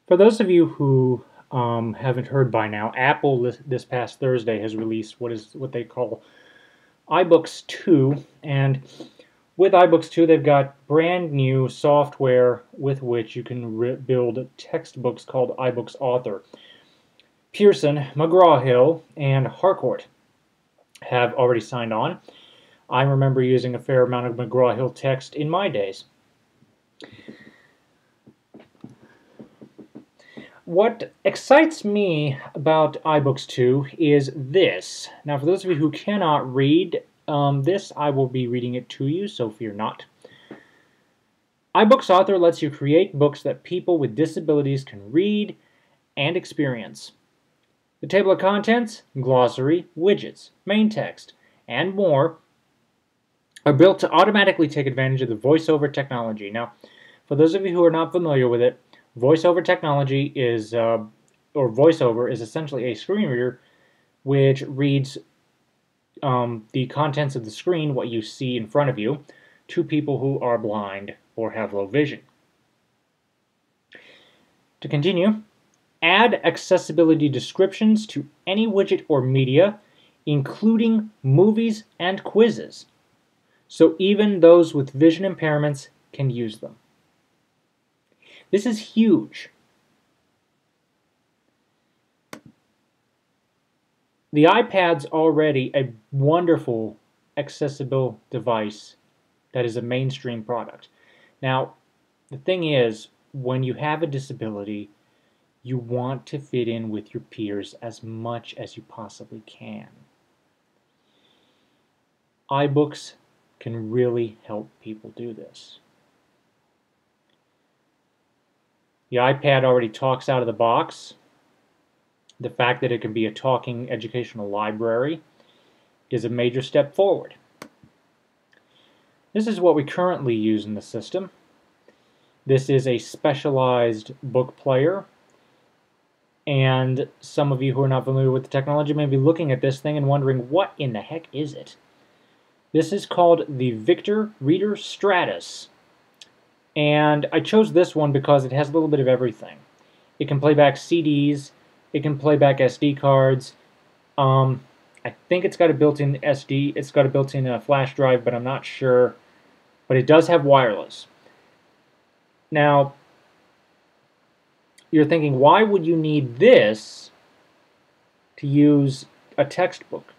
For those of you who haven't heard by now, Apple this past Thursday has released what they call iBooks 2, and with iBooks 2 they've got brand new software with which you can build textbooks called iBooks Author. Pearson, McGraw-Hill, and Harcourt have already signed on. I remember using a fair amount of McGraw-Hill text in my days. What excites me about iBooks 2 is this. Now, for those of you who cannot read this, I will be reading it to you, so fear not. iBooks Author lets you create books that people with disabilities can read and experience. The table of contents, glossary, widgets, main text, and more are built to automatically take advantage of the voiceover technology. Now, for those of you who are not familiar with it, voiceover technology is, or voiceover is essentially a screen reader which reads the contents of the screen, what you see in front of you, to people who are blind or have low vision. To continue, add accessibility descriptions to any widget or media, including movies and quizzes, so even those with vision impairments can use them. This is huge. The iPad's already a wonderful accessible device that is a mainstream product. Now, the thing is, when you have a disability, you want to fit in with your peers as much as you possibly can. iBooks can really help people do this. The iPad already talks out of the box. The fact that it can be a talking educational library is a major step forward. This is what we currently use in the system. This is a specialized book player, and some of you who are not familiar with the technology may be looking at this thing and wondering, what in the heck is it? This is called the Victor Reader Stratus. And I chose this one because it has a little bit of everything. It can play back CDs, it can play back SD cards. I think it's got a built-in SD, it's got a built-in flash drive, but I'm not sure. But it does have wireless. Now, you're thinking, why would you need this to use a textbook?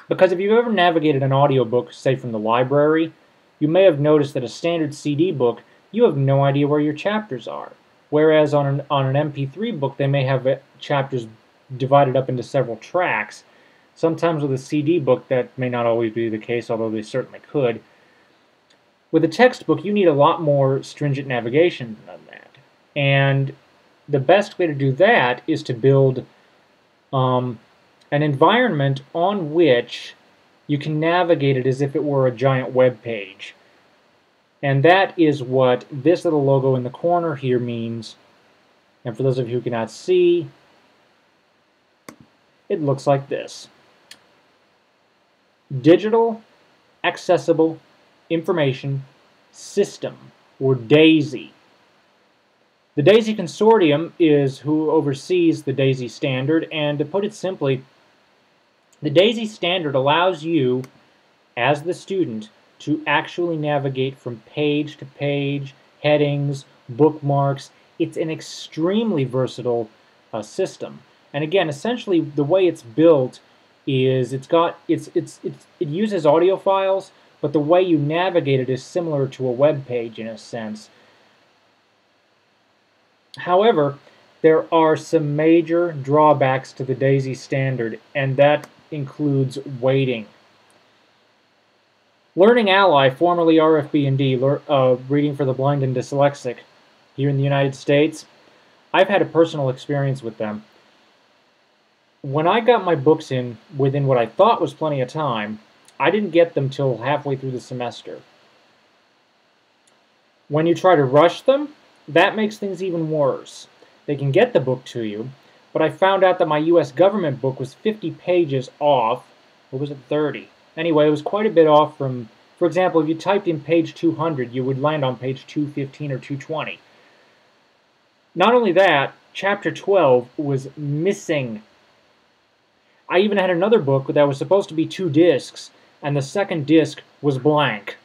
Because if you've ever navigated an audiobook, say from the library, you may have noticed that a standard CD book, you have no idea where your chapters are. Whereas on an MP3 book, they may have chapters divided up into several tracks. Sometimes with a CD book, that may not always be the case, although they certainly could. With a textbook, you need a lot more stringent navigation than that. And the best way to do that is to build an environment on which you can navigate it as if it were a giant web page. And that is what this little logo in the corner here means. And for those of you who cannot see, it looks like this. Digital Accessible Information System, or DAISY. The DAISY Consortium is who oversees the DAISY standard, and to put it simply, the DAISY standard allows you, as the student, to actually navigate from page to page, headings, bookmarks. It's an extremely versatile system. And again, essentially the way it's built is it uses audio files, but the way you navigate it is similar to a web page in a sense. However, there are some major drawbacks to the DAISY standard, and that includes waiting. Learning Ally, formerly RFB&D, Reading for the Blind and Dyslexic, here in the United States, I've had a personal experience with them. When I got my books in within what I thought was plenty of time, I didn't get them till halfway through the semester. When you try to rush them, that makes things even worse. They can get the book to you, but I found out that my U.S. government book was 50 pages off, or was it 30? Anyway, it was quite a bit off from, for example, if you typed in page 200, you would land on page 215 or 220. Not only that, chapter 12 was missing. I even had another book that was supposed to be 2 discs, and the second disc was blank.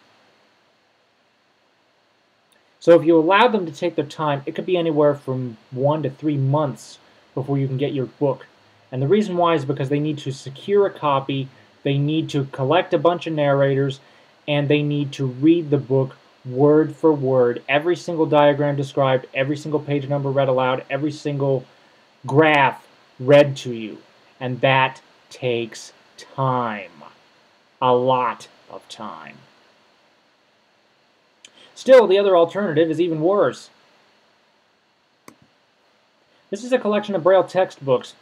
So if you allow them to take their time, it could be anywhere from 1 to 3 months before you can get your book. And the reason why is because they need to secure a copy, they need to collect a bunch of narrators, and they need to read the book word for word, every single diagram described, every single page number read aloud, every single graph read to you. And that takes time. A lot of time. Still, the other alternative is even worse. This is a collection of Braille textbooks,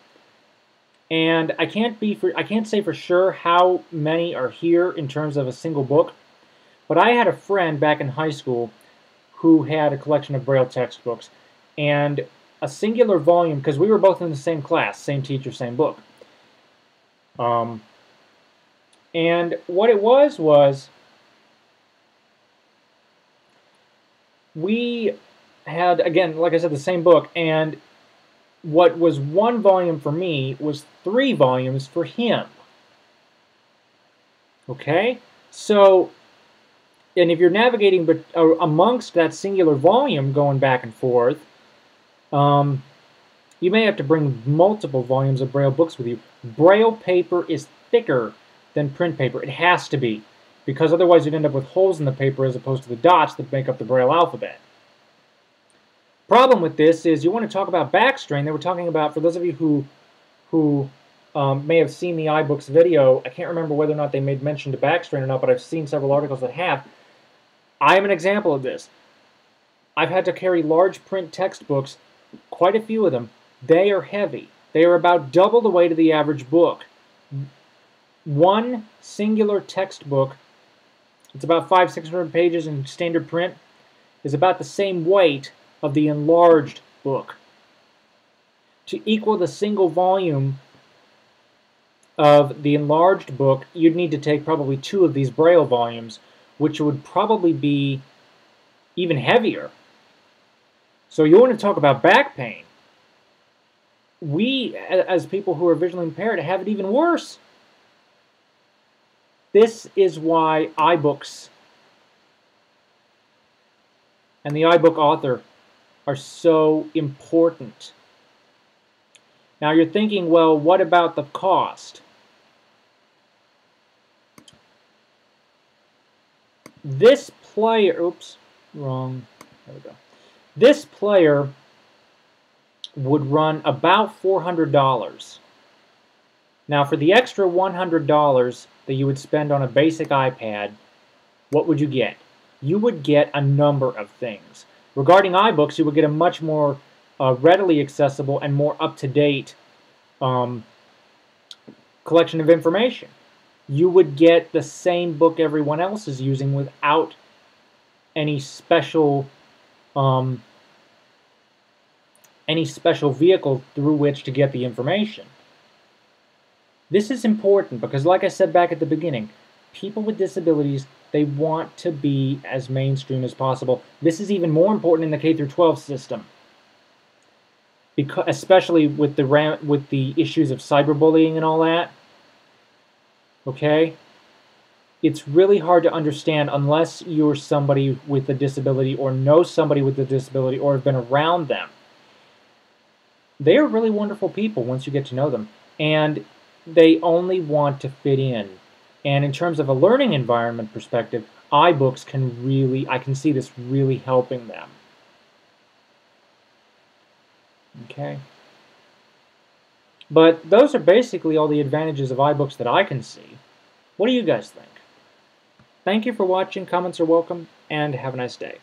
and I can't say for sure how many are here in terms of a single book, but I had a friend back in high school who had a collection of Braille textbooks, and a singular volume, because we were both in the same class, same teacher, same book. And what it was we had, again, like I said, the same book, and what was 1 volume for me was 3 volumes for him. Okay? So, and if you're navigating amongst that singular volume going back and forth, you may have to bring multiple volumes of Braille books with you. Braille paper is thicker than print paper. It has to be, because otherwise you'd end up with holes in the paper as opposed to the dots that make up the Braille alphabet. Problem with this is you want to talk about backstrain. They were talking about, for those of you who may have seen the iBooks video, I can't remember whether or not they made mention to backstrain or not, but I've seen several articles that have. I am an example of this. I've had to carry large print textbooks, quite a few of them. They are heavy. They are about double the weight of the average book. 1 singular textbook, it's about 500-600 pages in standard print, is about the same weight of the enlarged book. To equal the single volume of the enlarged book, you'd need to take probably 2 of these Braille volumes, which would probably be even heavier. So you want to talk about back pain. We, as people who are visually impaired, have it even worse. This is why iBooks and the iBook author are so important. Now you're thinking, well, what about the cost? This player, oops, wrong, there we go. This player would run about $400. Now for the extra $100 that you would spend on a basic iPad, what would you get? You would get a number of things. Regarding iBooks, you would get a much more readily accessible and more up-to-date collection of information. You would get the same book everyone else is using without any special vehicle through which to get the information. This is important because, like I said back at the beginning, people with disabilities, they want to be as mainstream as possible. This is even more important in the K-12 system, because, especially with the issues of cyberbullying and all that. Okay? It's really hard to understand unless you're somebody with a disability or know somebody with a disability or have been around them. They are really wonderful people once you get to know them, and they only want to fit in. And in terms of a learning environment perspective, iBooks can really, I can see this really helping them. Okay? But those are basically all the advantages of iBooks that I can see. What do you guys think? Thank you for watching. Comments are welcome, and have a nice day.